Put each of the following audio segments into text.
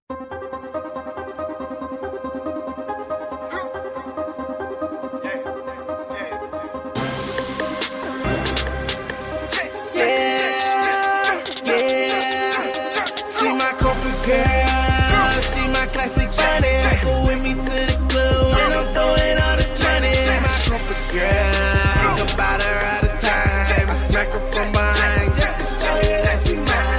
Girl, she my classic bunny. Go with me to the club when I'm throwing all this money. My comfort girl, think about her all the time. I smack her from behind just to show you that she mine.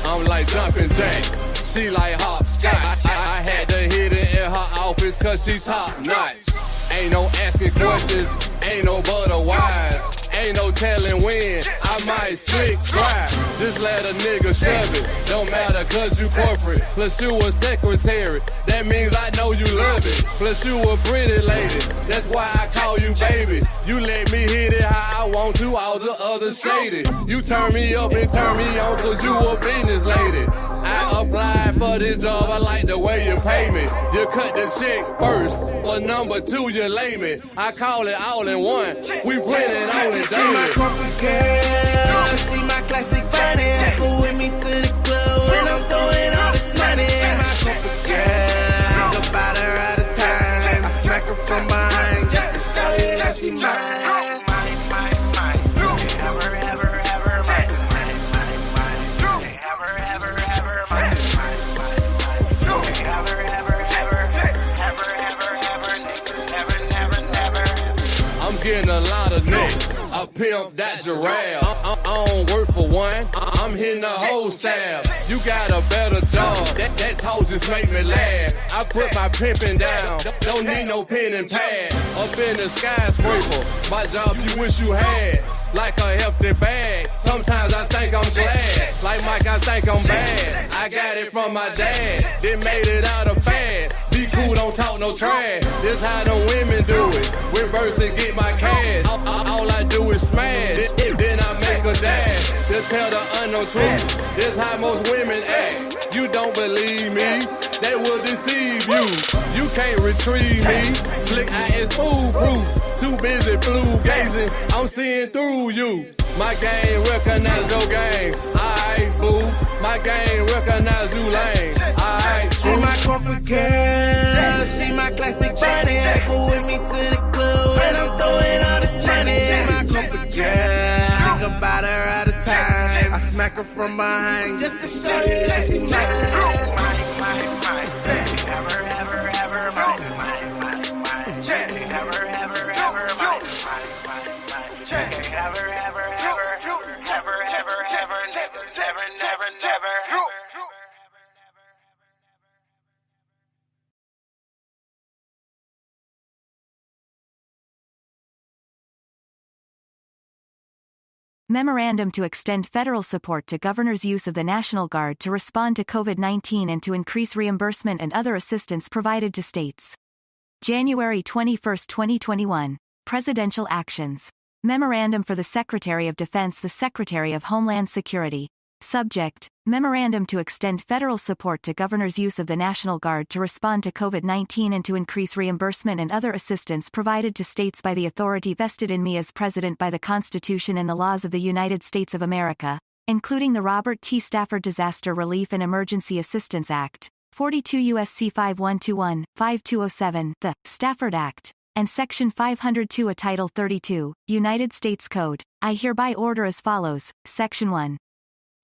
I'm like jumping jack. She like hopscotch. I had to hit it in her office cause she top notch. Ain't no asking questions, ain't no but a wise. Ain't no telling when I might slick try. Just let a nigga shove it. Don't matter cause you corporate. Plus you a secretary. That means I know you love it. Plus you a pretty lady. That's why I call you baby. You let me hit it how I want to, all the others shady. You turn me up and turn me on cause you a business lady. I applied for this job, I like the way you pay me. You cut the check first, but number two, you lay me. I call it all in one, we put it on it daily. She my corporate girl, she my classic bunny. Go with me to the club when I'm throwing all this money. My corporate girl, think about her all the time. I smack her from behind just to show you that she mine. Getting a lot of neck, I pimp that giraffe. I don't work for one, I'm hitting the whole staff. You got a better job, that toe just make me laugh. I put my pimping down, don't need no pen and pad. Up in the skyscraper, my job you wish you had. Like a hefty bag, sometimes I think I'm glad. Like Mike, I think I'm bad. I got it from my dad, they made it out of fast. Be cool, don't talk no trash. This how the women do it. Reverse and get my cash. All I do is smash. Then I make a dash. Just tell the unknown truth. This how most women act. You don't believe me, they will deceive you. You can't retrieve me. Slick eye is foolproof. Too busy blue gazing, I'm seeing through you. My game recognize your game. Alright, boo. My game recognize you lame. Alright, she my corporate girl, she my classic bunny. Go with me to the club when I'm throwing all this money. She my corporate girl, think about her all the time. I smack her from behind just to show you that she mine. Memorandum to extend federal support to governors' use of the National Guard to respond to COVID-19 and to increase reimbursement and other assistance provided to states. January 21, 2021. Presidential Actions. Memorandum for the Secretary of Defense, the Secretary of Homeland Security. Subject: Memorandum to extend federal support to governors' use of the National Guard to respond to COVID-19 and to increase reimbursement and other assistance provided to states by the authority vested in me as President by the Constitution and the laws of the United States of America, including the Robert T. Stafford Disaster Relief and Emergency Assistance Act, 42 U.S.C. 5121, 5207, the Stafford Act, and Section 502 of Title 32, United States Code. I hereby order as follows. Section 1.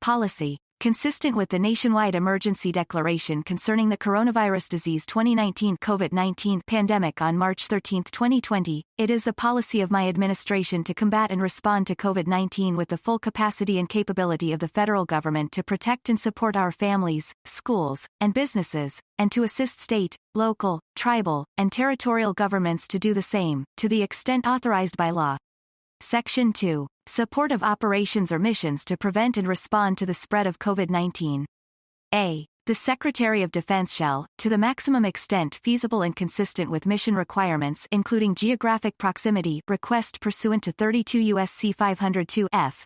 Policy. Consistent with the nationwide emergency declaration concerning the coronavirus disease 2019 COVID-19 pandemic on March 13, 2020, it is the policy of my administration to combat and respond to COVID-19 with the full capacity and capability of the federal government to protect and support our families, schools, and businesses, and to assist state, local, tribal, and territorial governments to do the same, to the extent authorized by law. Section 2. Support of operations or missions to prevent and respond to the spread of COVID-19. A. The Secretary of Defense shall, to the maximum extent feasible and consistent with mission requirements including geographic proximity, request pursuant to 32 U.S.C. 502 F.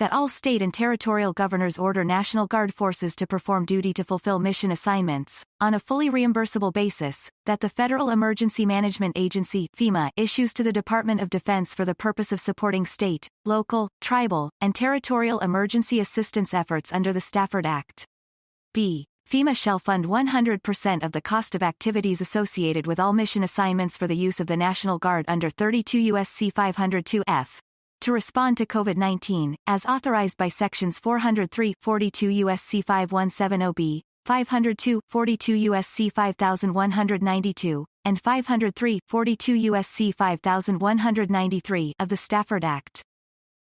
that all state and territorial governors order National Guard forces to perform duty to fulfill mission assignments, on a fully reimbursable basis, that the Federal Emergency Management Agency, FEMA, issues to the Department of Defense for the purpose of supporting state, local, tribal, and territorial emergency assistance efforts under the Stafford Act. B. FEMA shall fund 100% of the cost of activities associated with all mission assignments for the use of the National Guard under 32 U.S.C. 502F. To respond to COVID-19, as authorized by Sections 403, 42 U.S.C. 5170B, 502, 42 U.S.C. 5192, and 503, 42 U.S.C. 5193 of the Stafford Act.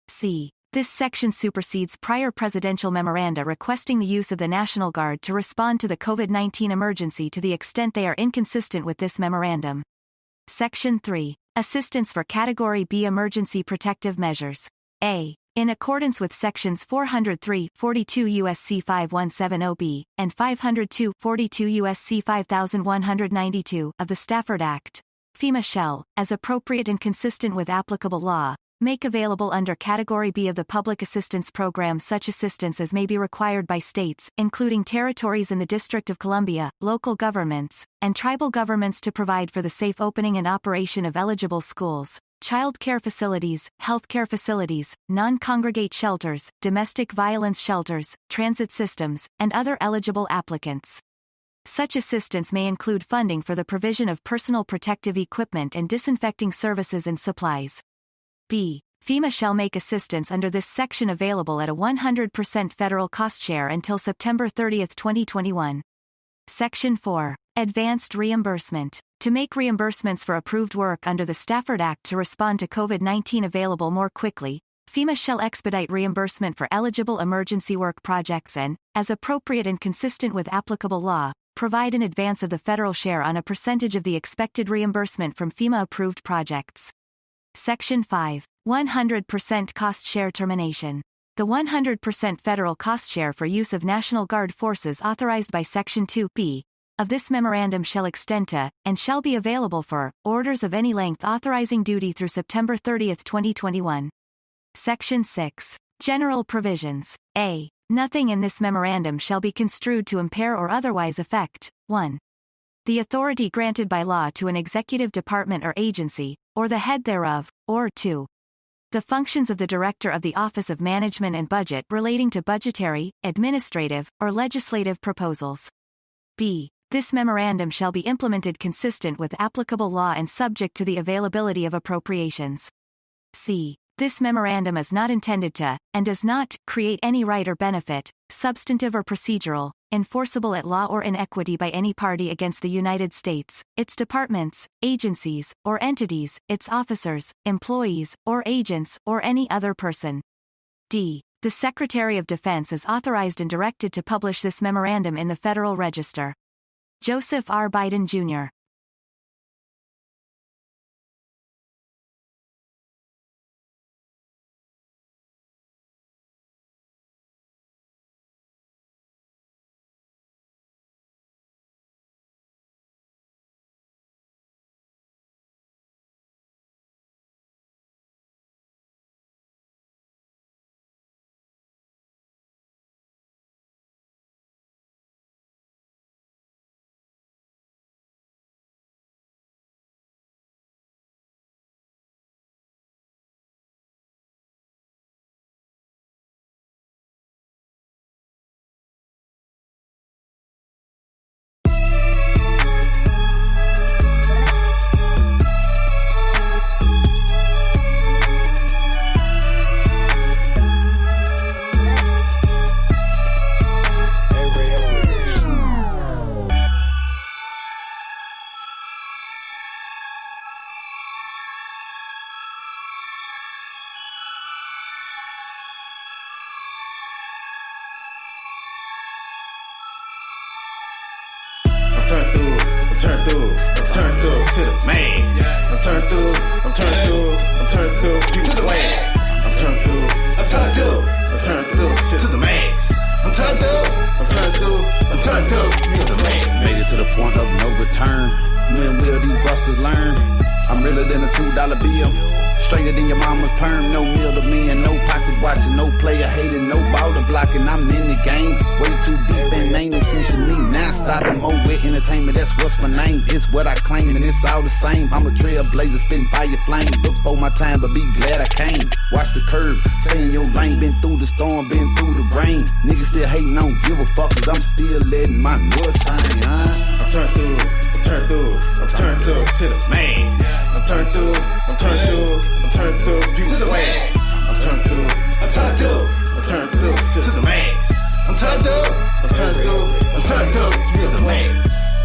C. This section supersedes prior presidential memoranda requesting the use of the National Guard to respond to the COVID-19 emergency to the extent they are inconsistent with this memorandum. Section 3. Assistance for Category B Emergency Protective Measures. A. In accordance with Sections 403, 42 U.S.C. 5170B, and 502, 42 U.S.C. 5192 of the Stafford Act, FEMA shall, as appropriate and consistent with applicable law, make available under Category B of the Public Assistance Program such assistance as may be required by states, including territories in the District of Columbia, local governments, and tribal governments to provide for the safe opening and operation of eligible schools, child care facilities, health care facilities, non-congregate shelters, domestic violence shelters, transit systems, and other eligible applicants. Such assistance may include funding for the provision of personal protective equipment and disinfecting services and supplies. B. FEMA shall make assistance under this section available at a 100% federal cost share until September 30, 2021. Section 4. Advanced reimbursement. To make reimbursements for approved work under the Stafford Act to respond to COVID-19 available more quickly, FEMA shall expedite reimbursement for eligible emergency work projects and, as appropriate and consistent with applicable law, provide in advance of the federal share on a percentage of the expected reimbursement from FEMA-approved projects. Section 5. 100% cost share termination. The 100% federal cost share for use of National Guard forces authorized by Section 2(b) of this memorandum shall extend to, and shall be available for, orders of any length authorizing duty through September 30, 2021. Section 6. General provisions. A. Nothing in this memorandum shall be construed to impair or otherwise affect, 1. The authority granted by law to an executive department or agency, or the head thereof, or 2. The functions of the Director of the Office of Management and Budget relating to budgetary, administrative, or legislative proposals. B. This memorandum shall be implemented consistent with applicable law and subject to the availability of appropriations. C. This memorandum is not intended to, and does not, create any right or benefit, substantive or procedural, enforceable at law or in equity by any party against the United States, its departments, agencies, or entities, its officers, employees, or agents, or any other person. D. The Secretary of Defense is authorized and directed to publish this memorandum in the Federal Register. Joseph R. Biden, Jr. turned up to the man. I'm turned up to the swag. I'm turned up to the max. I'm turned up to the max. Made it to the point of no return. When will these busters learn? I'm realer than a $2 bill. Straighter than your mama's perm. No meal to me and no pocket watching. No player hating, no baller blocking. I'm in the game. Way too deep and ain't no sense to me. Now stopping more with entertainment. That's what's my name. It's what I claim and it's all the same. I'm a trailblazer spitting fire flame. Look for my time but be glad I came. Watch the curve. Stay in your lane. Been through the storm. Been through the rain. Niggas still hating, don't give a fuck. Cause I'm still letting my nuts hang, huh? I'm turned through. I'm turned through to the man. I'm turned through to the max. I'm turned through to the max. I'm turned through to the max.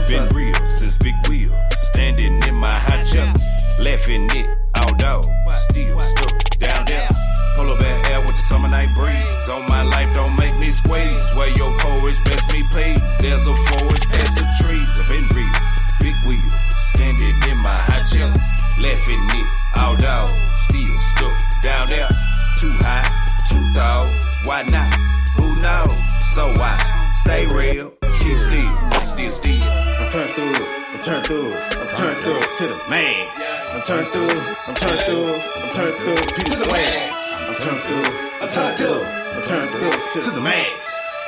Been real since Big Wheel, standing in my high chair, laughing it all dog, still stuck down there. Polar bear air with the summer night breeze. On my life, don't make me squeeze. Where your poets best me please. There's a forest past the trees. I've been real. Big wheel, standing in my high chair, laughing it all dog, still stuck down there. Too high, too tall, why not? Who knows? So I stay real, keep still. I'm turned through to the man. I'm turned through to the max. I'm turned through to the max. I'm turned through to the max. I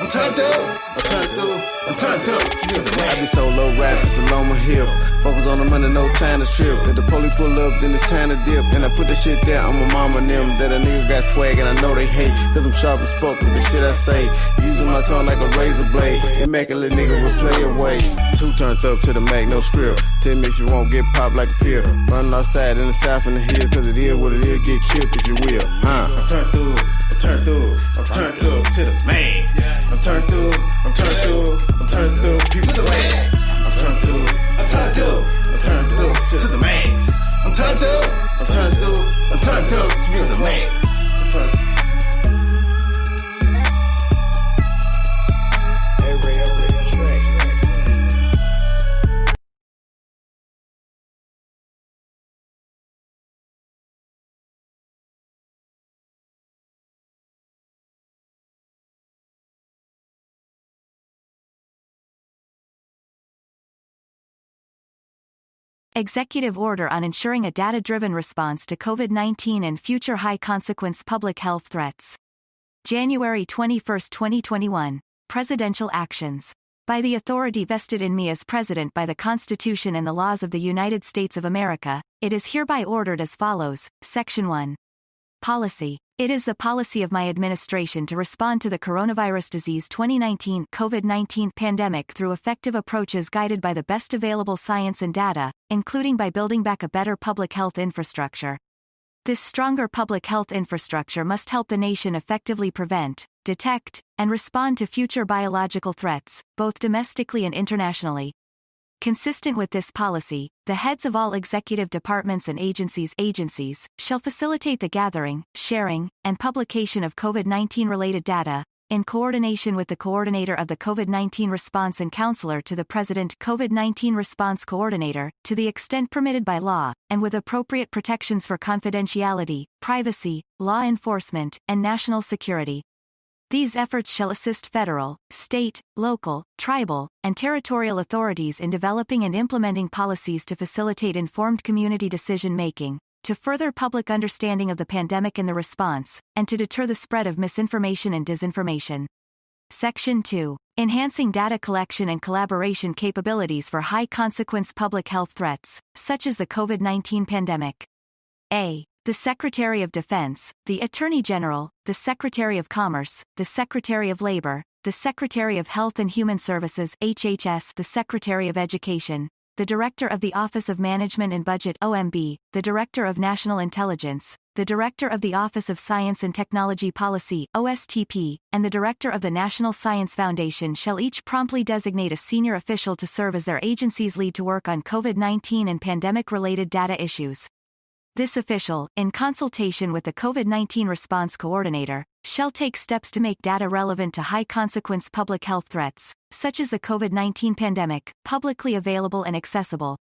be solo rapping, alone my hip. Focus on the money, no time to trip. If the police pull up, then it's time to dip. And I put the shit there on my mama and them. That a nigga got swag and I know they hate. Cause I'm sharp as fuck with the shit I say. Using my tongue like a razor blade. Immaculate nigga will play away. Two turned up to the Mac, no script. Tell me if you won't get popped like a pill. Running outside in the south in the hill. Cause it is what it is, get killed if you will. I'm turned through to the man. I'm turned through people to the max. I'm turned through to the max. I'm turned through to the max. Executive Order on Ensuring a Data-Driven Response to COVID-19 and Future High-Consequence Public Health Threats. January 21, 2021. Presidential Actions. By the authority vested in me as President by the Constitution and the laws of the United States of America, it is hereby ordered as follows. Section 1. Policy. It is the policy of my administration to respond to the coronavirus disease 2019 COVID-19 pandemic through effective approaches guided by the best available science and data, including by building back a better public health infrastructure. This stronger public health infrastructure must help the nation effectively prevent, detect, and respond to future biological threats, both domestically and internationally. Consistent with this policy, the heads of all executive departments and agencies shall facilitate the gathering, sharing, and publication of COVID-19 related data, in coordination with the coordinator of the COVID-19 response and counselor to the President COVID-19 response coordinator, to the extent permitted by law, and with appropriate protections for confidentiality, privacy, law enforcement, and national security. These efforts shall assist federal, state, local, tribal, and territorial authorities in developing and implementing policies to facilitate informed community decision-making, to further public understanding of the pandemic and the response, and to deter the spread of misinformation and disinformation. Section 2. Enhancing data collection and collaboration capabilities for high-consequence public health threats, such as the COVID-19 pandemic. A. The Secretary of Defense, the Attorney General, the Secretary of Commerce, the Secretary of Labor, the Secretary of Health and Human Services (HHS), the Secretary of Education, the Director of the Office of Management and Budget (OMB), the Director of National Intelligence, the Director of the Office of Science and Technology Policy (OSTP), and the Director of the National Science Foundation shall each promptly designate a senior official to serve as their agency's lead to work on COVID-19 and pandemic-related data issues. This official, in consultation with the COVID-19 response coordinator, shall take steps to make data relevant to high-consequence public health threats, such as the COVID-19 pandemic, publicly available and accessible.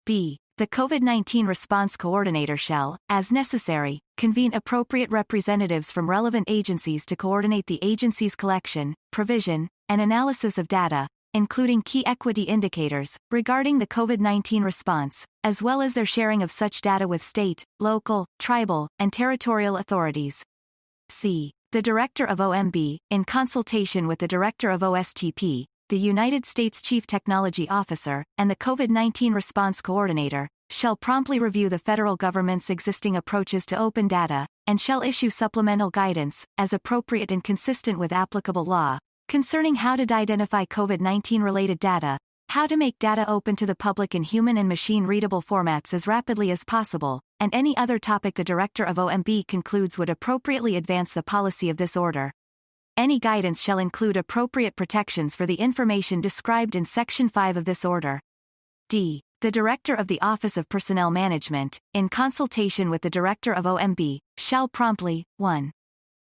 B. The COVID-19 response coordinator shall, as necessary, convene appropriate representatives from relevant agencies to coordinate the agency's collection, provision, and analysis of data, including key equity indicators, regarding the COVID-19 response, as well as their sharing of such data with state, local, tribal, and territorial authorities. C. The Director of OMB, in consultation with the Director of OSTP, the United States Chief Technology Officer, and the COVID-19 Response Coordinator, shall promptly review the federal government's existing approaches to open data, and shall issue supplemental guidance, as appropriate and consistent with applicable law, concerning how to identify COVID-19 related data, how to make data open to the public in human and machine-readable formats as rapidly as possible, and any other topic the Director of OMB concludes would appropriately advance the policy of this order. Any guidance shall include appropriate protections for the information described in Section 5 of this order. D. The Director of the Office of Personnel Management, in consultation with the Director of OMB, shall promptly, 1.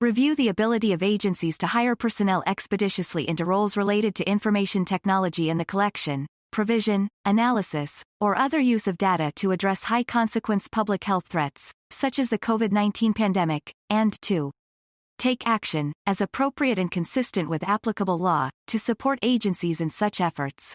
Review the ability of agencies to hire personnel expeditiously into roles related to information technology and the collection, provision, analysis, or other use of data to address high-consequence public health threats, such as the COVID-19 pandemic, and 2. Take action, as appropriate and consistent with applicable law, to support agencies in such efforts.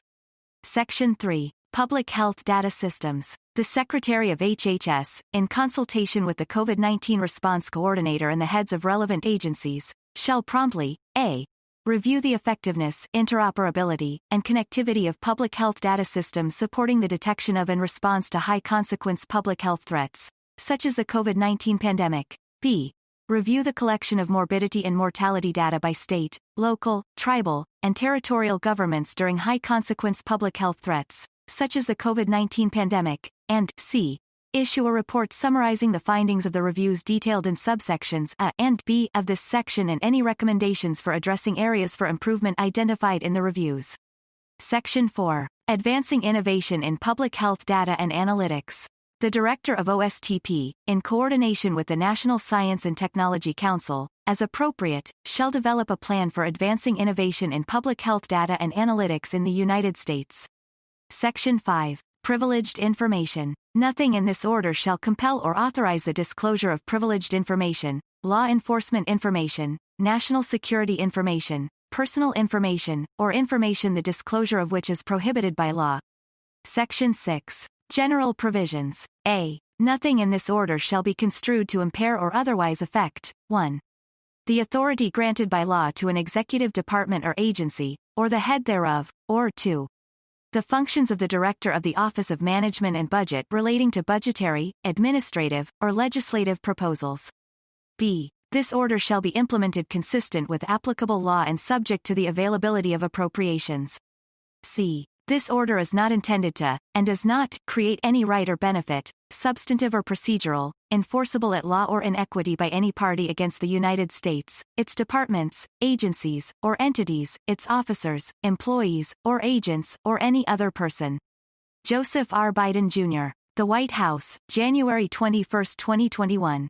Section 3. Public Health Data Systems. The Secretary of HHS, in consultation with the COVID-19 Response Coordinator and the heads of relevant agencies, shall promptly, a. Review the effectiveness, interoperability, and connectivity of public health data systems supporting the detection of and response to high-consequence public health threats, such as the COVID-19 pandemic. B. Review the collection of morbidity and mortality data by state, local, tribal, and territorial governments during high-consequence public health threats, such as the COVID-19 pandemic, and c. Issue a report summarizing the findings of the reviews detailed in subsections A and B of this section and any recommendations for addressing areas for improvement identified in the reviews. Section 4. Advancing Innovation in Public Health Data and Analytics. The Director of OSTP, in coordination with the National Science and Technology Council, as appropriate, shall develop a plan for advancing innovation in public health data and analytics in the United States. Section 5. Privileged Information. Nothing in this order shall compel or authorize the disclosure of privileged information, law enforcement information, national security information, personal information, or information the disclosure of which is prohibited by law. Section 6. General Provisions. A. Nothing in this order shall be construed to impair or otherwise affect, 1. The authority granted by law to an executive department or agency, or the head thereof, or 2. The functions of the Director of the Office of Management and Budget relating to budgetary, administrative, or legislative proposals. B. This order shall be implemented consistent with applicable law and subject to the availability of appropriations. C. This order is not intended to, and does not, create any right or benefit, substantive or procedural, enforceable at law or in equity by any party against the United States, its departments, agencies, or entities, its officers, employees, or agents, or any other person. Joseph R. Biden, Jr., The White House, January 21, 2021.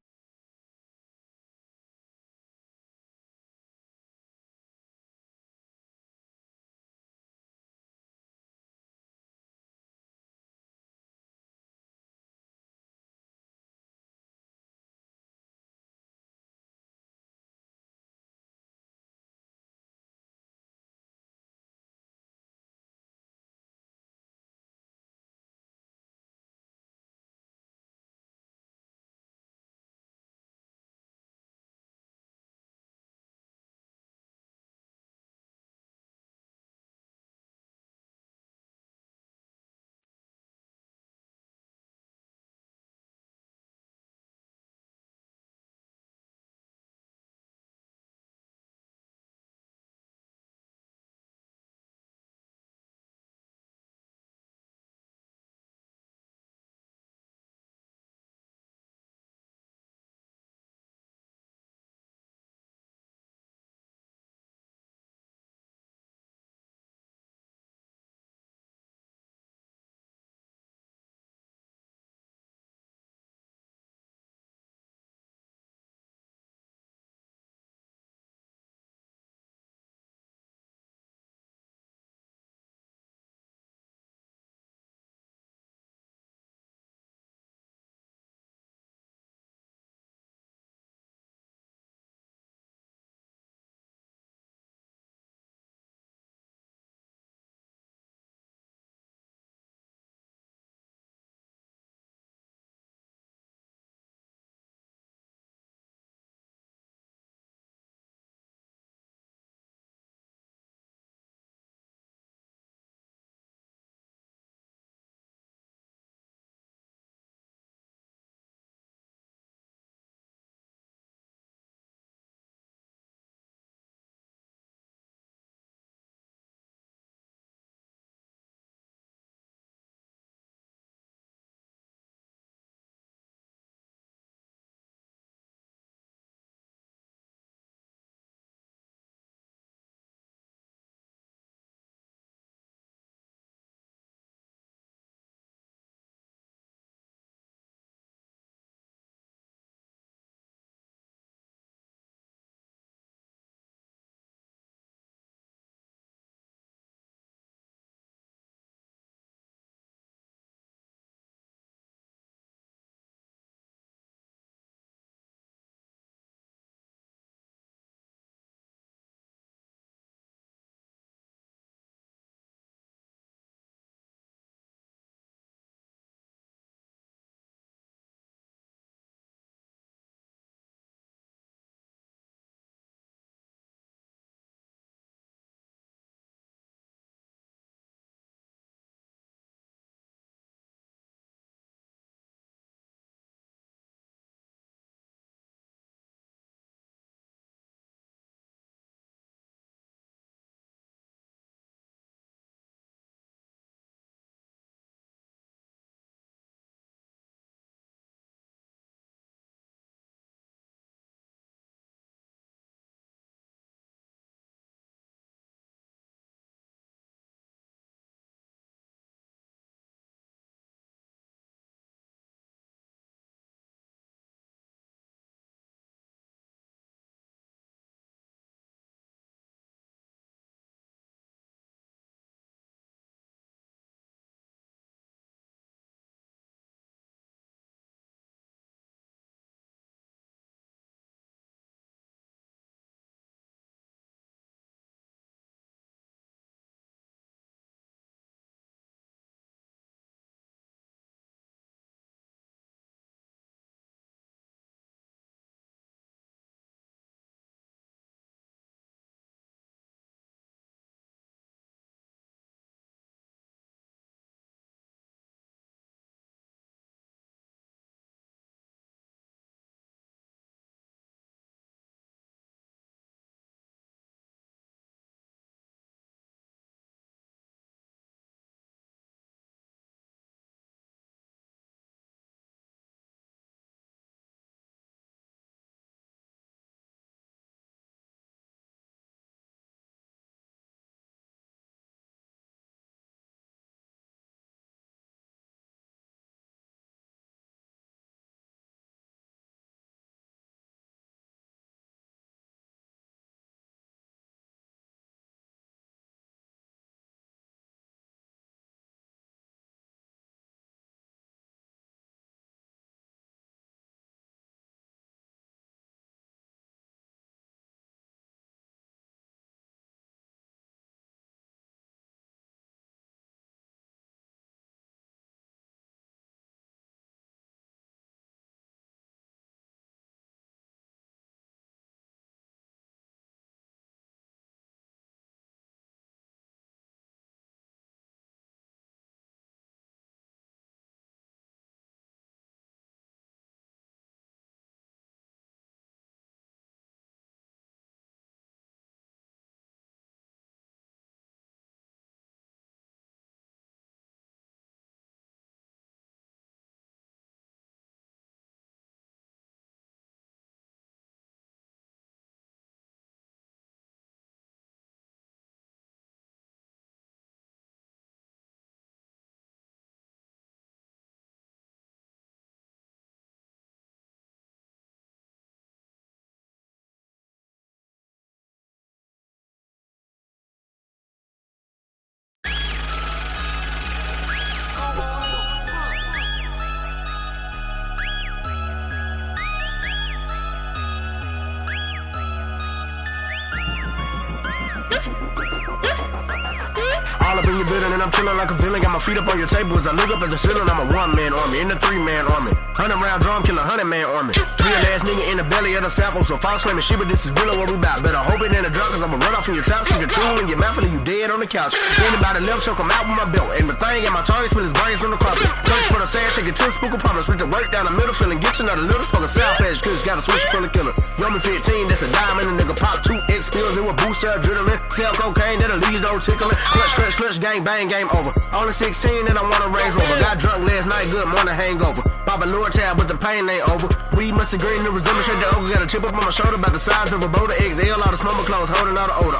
building and I'm chilling like a villain. Got my feet up on your table as I look up at the ceiling. I'm a one-man army in a three-man army. 100-round drum, kill 100-man army. Real ass nigga in the belly of the sample. So false claiming shit, but this is really what we bout. Better hope it ain't a drug, cause I'ma run off in your trap. Stick a tool in your mouth and you dead on the couch. Anybody left, choke 'em out with my belt. And my thing and my target spill his brains on the carpet. Search for the stash, take it to the spook apartment. Switch the work down the middle, feeling get you another little smoke a South Edge. Cause got a switch full of killer. Yomi 15, that's a diamond. A nigga pop 2 X pills in with booster adrenaline. Sell cocaine, that'll leave no tickling. Clutch, gang bang, game over. Only 16 and I want a Range Rover. Got drunk last night, good morning hangover. Pop a lure tab, but the pain ain't over. We must agree in the resemblance straight to over. Got a chip up on my shoulder about the size of a boulder. XL, all the smoker clothes, holding all the odor,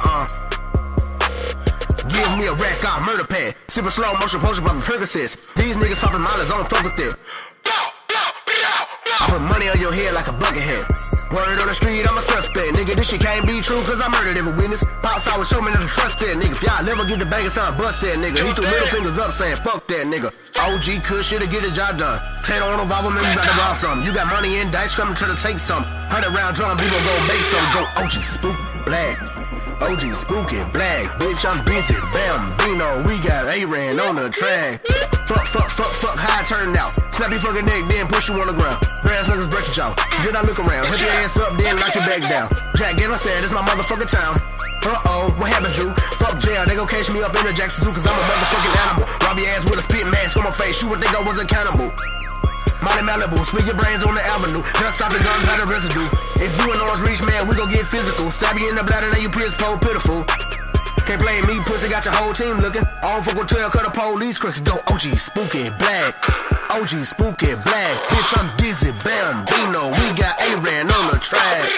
Give me a rack, I'll murder pad. Sipping slow motion potion, popping Percocets. These niggas popping mileage, don't fuck with it. I put money on your head like a bucket head. Word on the street, I'm a suspect. Nigga, this shit can't be true, cause I murdered every witness. Pops always show me not to trust that nigga. If y'all never get the bag, it's time bust that nigga. He threw middle fingers up saying, fuck that nigga. OG Kush shit'll get the job done. Tato on a Volvo, man, we about to rob something. You got money in dice, come and try to take some. 100-round drum, we gon' go make some. Go OG Spook Black. OG Spooky Black. Bitch, I'm busy. Bambino, we got A-Ran on the track. Fuck, how I turn out. Snap your fucking neck, then push you on the ground. Brass niggas break your jaw. Then I look around, hit your ass up, then knock your back down. Jack, get on said, this my motherfucking town. What happened, Drew? Fuck jail, they gon' catch me up in the Jackson Zoo, cause I'm a motherfucking animal. Rob your ass with a spit mask on my face, shoot what they go was accountable. Molly Malibu, split your brains on the avenue. Just stop the gunpowder residue. If you and Orange Reach, man, we gon' get physical. Stab you in the bladder, now you piss poor pitiful. Can't play me, pussy, got your whole team looking. I don't fuck with 12, cut the police crooked. Go OG Spooky Black. OG Spooky Black. Bitch, I'm dizzy, Bambino. We got A-Ran on the track.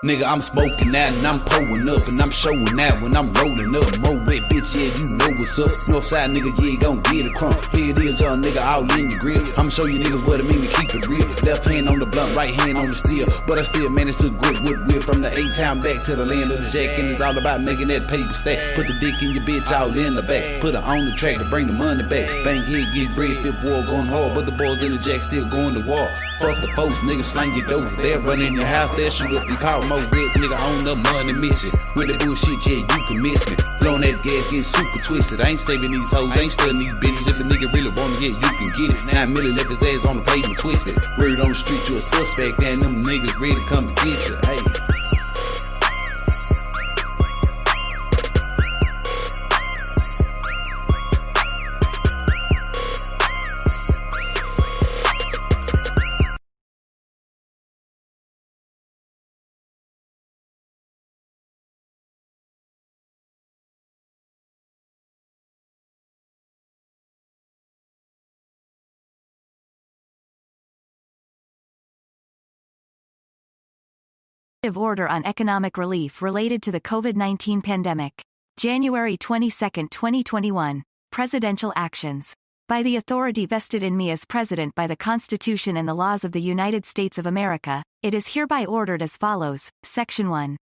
Nigga, I'm smoking out and I'm pulling up and I'm showing out when I'm rolling up. More wet, bitch, yeah, you know what's up. Northside nigga, yeah, gon' get a crump. Here it is, young nigga, all in your grill. I'ma show you niggas what it mean to keep it real. Left hand on the blunt, right hand on the steel. But I still managed to grip whip from the A-town back to the land of the jack. And it's all about making that paper stack. Put the dick in your bitch all in the back. Put her on the track to bring the money back. Bang here, get bread, fifth war going hard. But the boys in the jack still going to war. Fuck the folks, nigga, slang your doors. They'll run in your house, they'll shoot up your car. More red, nigga, on the money mission. With the bullshit, yeah, you can miss me. Blowing that gas, getting super twisted. I ain't saving these hoes, ain't stealing these bitches. If the nigga really want it, yeah, you can get it. 9 million left his ass on the pavement twisted. Word on the street, you a suspect, and them niggas ready to come to get you. Hey. Order on economic relief related to the COVID-19 pandemic. January 22, 2021. Presidential actions. By the authority vested in me as President by the Constitution and the laws of the United States of America, it is hereby ordered as follows. Section 1.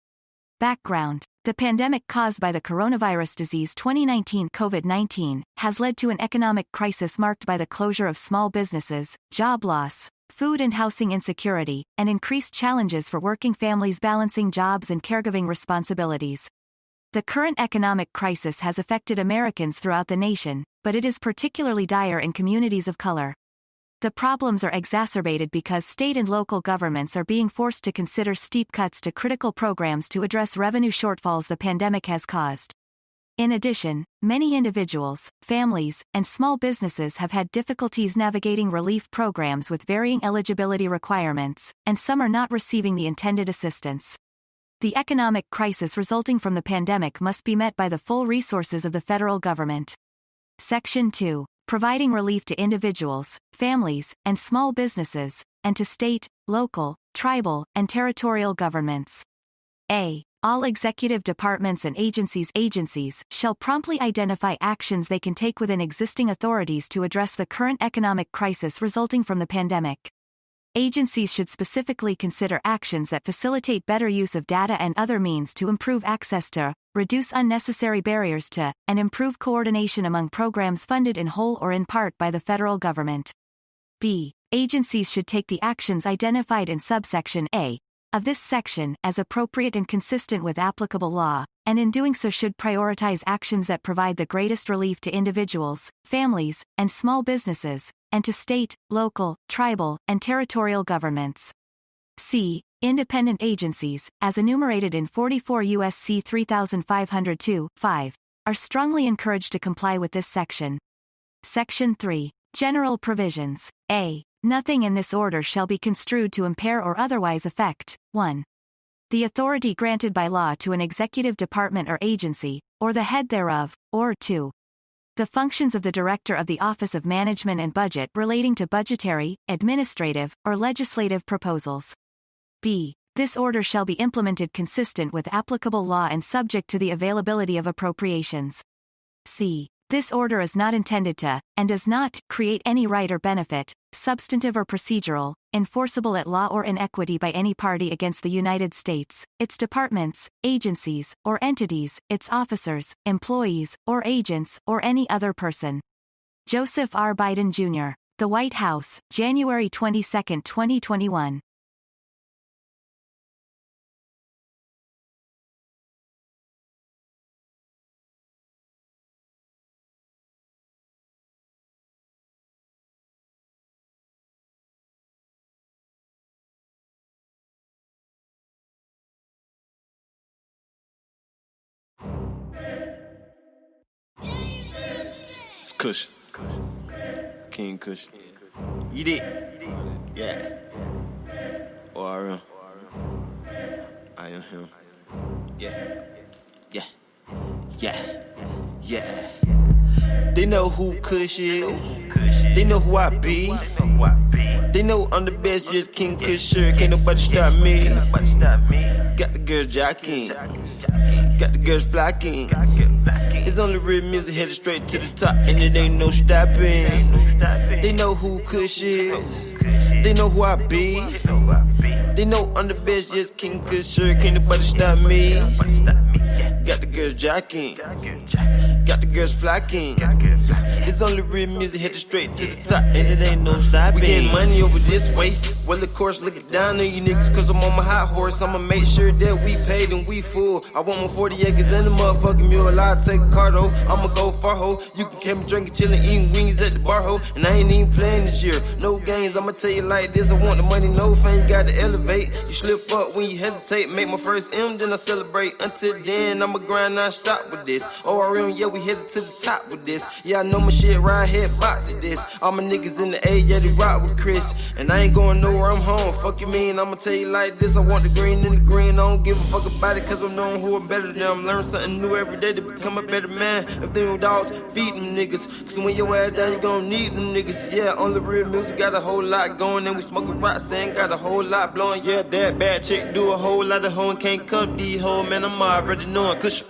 Background. The pandemic caused by the coronavirus disease 2019 COVID-19 has led to an economic crisis marked by the closure of small businesses, job loss, food and housing insecurity, and increased challenges for working families balancing jobs and caregiving responsibilities. The current economic crisis has affected Americans throughout the nation, but it is particularly dire in communities of color. The problems are exacerbated because state and local governments are being forced to consider steep cuts to critical programs to address revenue shortfalls the pandemic has caused. In addition, many individuals, families, and small businesses have had difficulties navigating relief programs with varying eligibility requirements, and some are not receiving the intended assistance. The economic crisis resulting from the pandemic must be met by the full resources of the federal government. Section 2. Providing relief to individuals, families, and small businesses, and to state, local, tribal, and territorial governments. A. All executive departments and agencies shall promptly identify actions they can take within existing authorities to address the current economic crisis resulting from the pandemic. Agencies should specifically consider actions that facilitate better use of data and other means to improve access to, reduce unnecessary barriers to, and improve coordination among programs funded in whole or in part by the federal government. B. Agencies should take the actions identified in subsection A of this section as appropriate and consistent with applicable law, and in doing so should prioritize actions that provide the greatest relief to individuals, families, and small businesses, and to state, local, tribal, and territorial governments. C. Independent agencies, as enumerated in 44 U.S.C. 3502(5), are strongly encouraged to comply with this section. Section 3. General Provisions. A. Nothing in this order shall be construed to impair or otherwise affect, 1. The authority granted by law to an executive department or agency, or the head thereof, or 2. The functions of the Director of the Office of Management and Budget relating to budgetary, administrative, or legislative proposals. B. This order shall be implemented consistent with applicable law and subject to the availability of appropriations. C. This order is not intended to, and does not, create any right or benefit, substantive or procedural, enforceable at law or in equity by any party against the United States, its departments, agencies, or entities, its officers, employees, or agents, or any other person. Joseph R. Biden, Jr., The White House, January 22, 2021. It's Kush. King Kush. Eat it. Yeah. ORM. I am him. Yeah. Yeah. Yeah. Yeah. They know who Kush is. They know who I be. They know I'm the best, just King Kush, sure. Can't nobody stop me. Got the girls jocking. Got the girls flocking. It's only real music headed straight to the top, and it ain't no stopping. They know who Kush is. They know who I be. They know I'm the best, yes, King Kush, sure. Can't nobody stop me. Got the girls jocking. Got the girls flocking. It's only real music headed straight to the top, and it ain't no stopping. We getting money over this way. Well, of course, looking down on you niggas, cause I'm on my hot horse. I'ma make sure that we paid and we full. I want my 40 acres and a motherfucking mule. I'll take a car though. I'ma go far ho. You can catch me drinking, chillin', eating wings at the bar ho. And I ain't even playing this year. No games, I'ma tell you like this. I want the money, no fame, you gotta elevate. You slip up when you hesitate. Make my first M, then I celebrate. Until then, I'ma grind non-stop with this. ORM, yeah, we headed to the top with this. Yeah, I know my shit right here, bop to this. All my niggas in the A, yeah, they rock with Chris. And I ain't going nowhere, I'm home. Fuck you mean, I'ma tell you like this. I want the green in the green. I don't give a fuck about it, cause I'm knowing who I'm better than. I'm learning something new every day to become a better man. If they no dogs, feed them niggas. Cause when your ass down, you gon' need them niggas. Yeah, on the real music, got a whole lot going. And we smoking rock, saying got a whole lot blowing. Yeah, that bad chick do a whole lot of hoeing. Can't cut these hoes, man, I'm already knowing. Kush.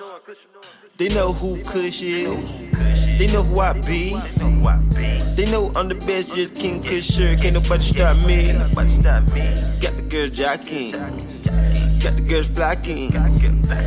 They know who Kush is. They know who I be. They know I'm the best, just King Kush, sure. Can't nobody stop me. Got the girls jocking. Got the girls flocking.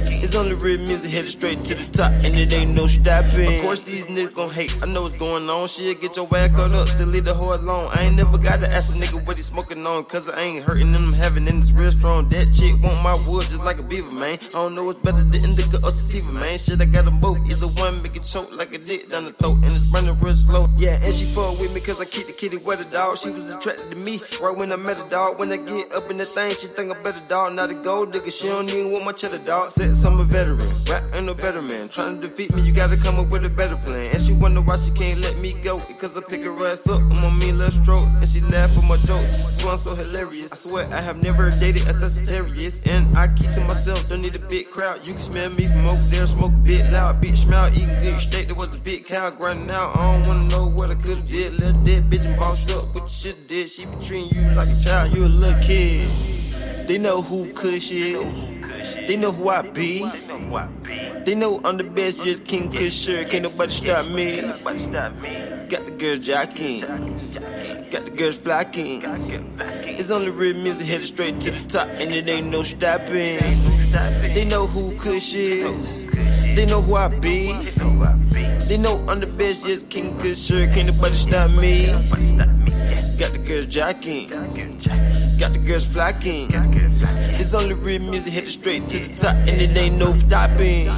It's only real music headed straight to the top, and it ain't no stopping. Of course these niggas gon' hate, I know what's going on. Shit, get your ass cut up, still leave the hoe alone. I ain't never gotta ask a nigga what he smoking on, cause I ain't hurting them having, and it's real strong. That chick want my wood just like a beaver, man. I don't know what's better than indica or sativa, man. Shit, I got them both, either one make it choke like a dick down the throat, and it's running real slow. Yeah, and she fuck with me cause I keep the kitty wet a dog. She was attracted to me right when I met a dog. When I get up in the thing, she think I'm better dog. Not a gold digger, she don't even want my cheddar dog. Says I'm a veteran, rap ain't no better man. Trying to defeat me, you gotta come up with a better plan. And she wonder why she can't let me go, because I pick her ass up, I'm on me little stroke, and she laugh at my jokes. Swan so hilarious. I swear I have never dated a Sagittarius, and I keep to myself, don't need a big crowd. You can smell me from over there, smoke a bit loud, bitch smile, eating good steak. There was a big cow grinding out. I don't wanna know what I could've did. Little dead bitch and bossed up what you should've did. She be treating you like a child, you a little kid. They know who Kush is. They know who I be. They know I'm the best, just King Kush, sure. Can't nobody stop me. Got the girls jocking. Got the girls flocking. It's only real music headed straight to the top, and it ain't no stopping. They know who Kush is. They know who I be. They know I'm the best, just King Kush, sure. Can't nobody stop me. Got the girls jocking. Got got the girls flocking. It's only real music, headed straight to the top, and it ain't no stopping.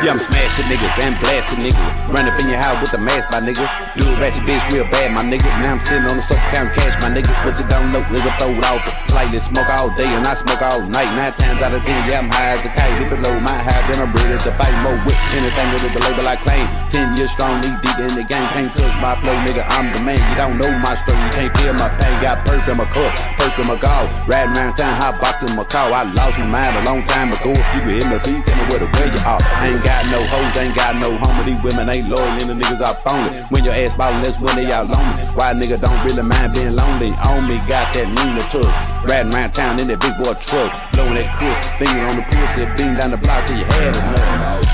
Yeah, I'm smashing niggas and blasting niggas. Run up in your house with a mask, my nigga. Do a ratchet bitch real bad, my nigga. Now I'm sitting on the sofa counting cash, my nigga. What you don't know is a throw it off. Slightly smoke all day and I smoke all night. 9 times out of 10, yeah, I'm high as a kite. If it low my high, then I'm ready to fight more with anything with the label I claim. 10 years strong, knee deep in the game. Can't touch my flow, nigga, I'm the man. You don't know my story, you can't feel my pain. Got perk in my cup, perk in my gall. Riding around town, hot boxing my car. I lost my mind a long time ago. If you can hear me, please tell me where the way you are. I ain't got no hoes, ain't got no homie. These women ain't loyal and the niggas are phony. When your ass ballin', that's when they out lonely. Why nigga don't really mind being lonely? On me got that Nina tuck. Riding around town in that big boy truck. Blowing that crisp, finger on the pussy. Beam down the block till you had enough.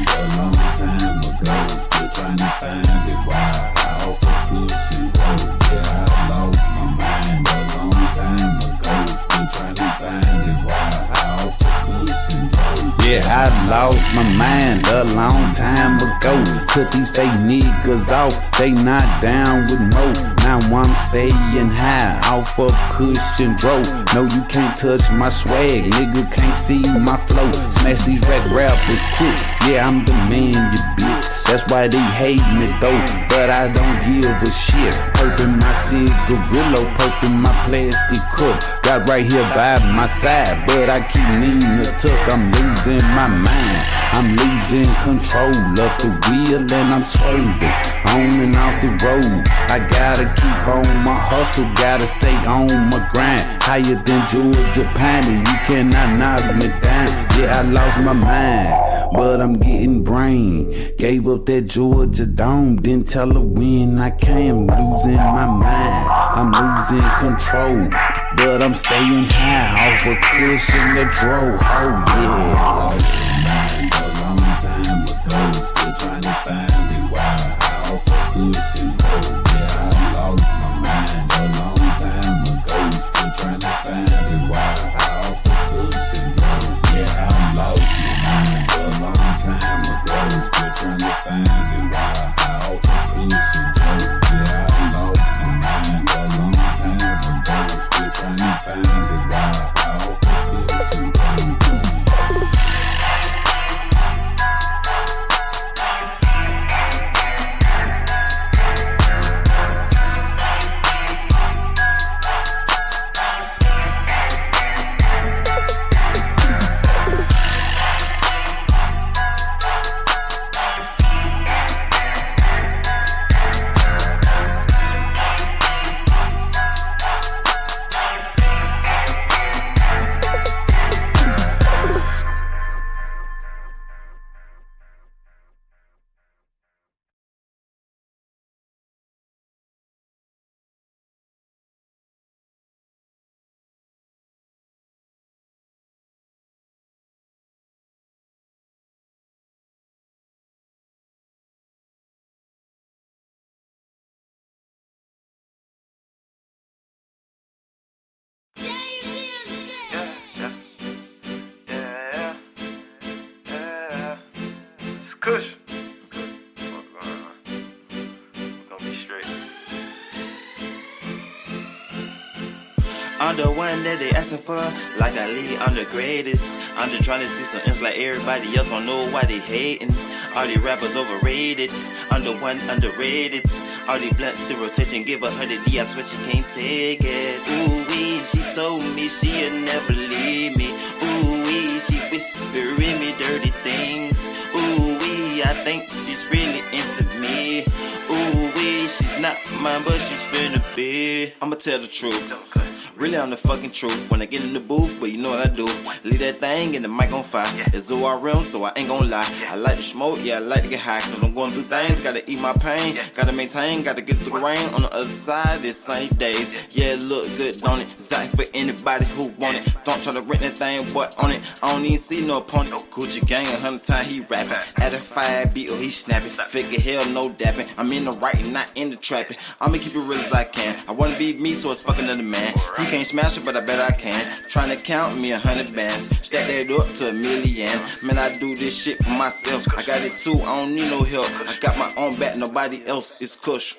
A long time ago, still trying to find it. Why I offer pussy road. Yeah, I lost my mind a long time ago. Still trying to find it. Why I offer pussy road. Yeah, I lost my mind a long time ago. Cut these fake niggas off, they not down with no. Now I'm staying high off of cushion dro. No, you can't touch my swag, nigga can't see my flow. Smash these rap rappers quick, yeah, I'm the man, you bitch. That's why they hate me though, but I don't give a shit. Perpin' my cigarillo, perpin' my plastic cup. Got right here by my side, but I keep needing a tuck. I'm losing my mind, I'm losing control of the wheel and I'm swerving on and off the road. I gotta keep on my hustle, gotta stay on my grind. Higher than Georgia Pine, you cannot knock me down. Yeah, I lost my mind, but I'm getting brain. Gave up that Georgia Dome, didn't tell her when I came. Losing my mind, I'm losing control, but I'm staying high off a cushion that drove. Oh yeah. A long time ago, still trying to find it. Why I offer pussy road. Yeah, I lost my mind a long time ago. Still trying to find it. Why I offer pussy road. Yeah, I lost my mind a long time ago. Still trying to find it. Why I offer pussy road. Yeah, I lost my mind a long time ago. Still trying to find it. Why I offer pussy road. Kush. Gonna be straight. I'm the one that they asking for, like Ali, I'm the greatest. I'm just trying to see some ends like everybody else, don't know why they hating. All these rappers overrated, I'm the one underrated. All these blunts in rotation, give 100D, I swear she can't take it. Ooh wee, she told me she'll never leave me. Ooh wee, she whispering me dirty things. Ooh wee, I think she's really into me. Ooh wee, she's not mine, but she's finna be. I'ma tell the truth. Really, I'm the fucking truth. When I get in the booth, but you know what I do. Leave that thing and the mic on fire. It's ORM, so I ain't gon' lie. I like to smoke, yeah, I like to get high. Cause I'm going through things, gotta eat my pain. Gotta maintain, gotta get through the rain. On the other side, it's sunny days. Yeah, it look good, don't it? Exactly for anybody who want it. Don't try to rent that thing, what on it? I don't even see no opponent. Gucci gang, 100 times he rapping. At a 5 beat, or he snapping. Figure hell, no dapping. I'm in the writing, not in the trapping. I'ma keep it real as I can. I wanna be me, so it's fucking another man. He can't smash it, but I bet I can. Tryna count me 100 bands. Stack that up to 1,000,000. Man, I do this shit for myself. I got it too, I don't need no help. I got my own back, nobody else is cush.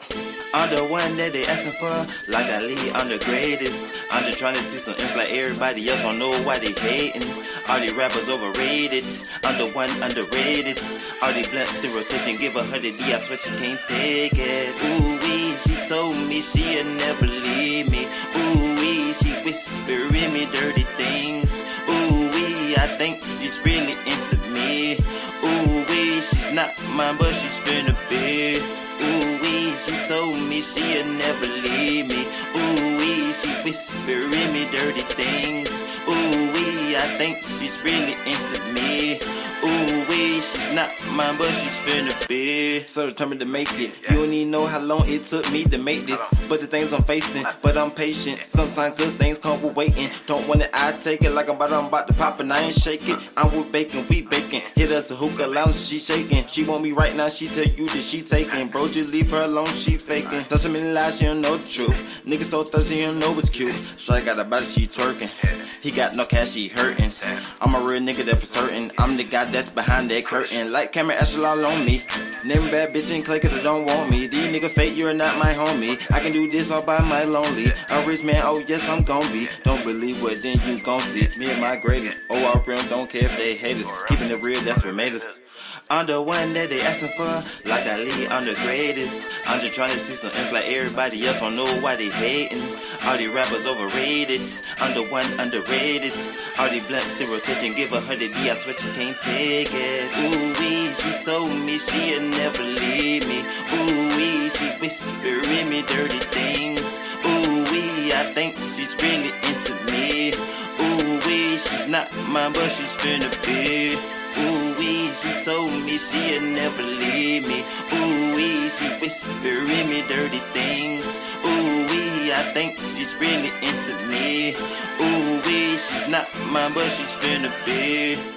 I'm the one that they asking for, like I lead, I'm the greatest. I'm just tryna see some ends like everybody else, don't know why they hating. All these rappers overrated, I'm the one underrated. All these blunts in rotation, give her 100D, I swear she can't take it. Ooh wee, she told me she'll never leave me. Ooh wee, she whispering me dirty things. Ooh wee, I think she's really into me. Ooh wee, she's not mine, but she's finna be. Ooh wee, she told me she'll never leave me. Ooh wee, she whispering me dirty things. Ooh wee, I think she's really into me. Ooh wee, she's not mine, but she's finna be. So determined to make it. You don't even know how long it took me to make this. But the things I'm facing, but I'm patient. Sometimes good things come with waiting. Don't want it, I take it like I'm about to pop and I ain't shaking. I'm with bacon, we baking. Hit us a hookah lounge, she shaking. She want me right now, she tell you that she taking. Bro, just leave her alone, she faking. Tell so many lies, she don't know the truth. Nigga so thirsty, he don't know what's cute. Shawty got a body, she twerking. He got no cash, he hurting. I'm a real nigga that for certain. I'm the guy that's behind that curtain. Like camera Ashley all on me. Name bad bitch and click it, they don't want me. These nigga fake, you're not my homie. I can do this all by my lonely. A rich man, oh yes, I'm gon' be. Don't believe what, then you gon' see. Me and my greatest. ORM, don't care if they hate us. Keeping it real, that's what made us. I'm the one that they asking for, like I lead, I'm the greatest. I'm just trying to see some ends like everybody else, don't know why they hating. All these rappers overrated, I'm the one underrated. All these blunts in rotation, give her 100D, I swear she can't take it. Ooh wee, she told me she'll never leave me. Ooh wee, she whispering me dirty things. Ooh wee, I think she's really into me. Ooh wee, she's not mine, but she's finna be. Ooh wee, she told me she'll never leave me. Ooh wee, she whispering me dirty things. Ooh wee, I think she's really into me. Ooh wee, she's not mine, but she's finna be.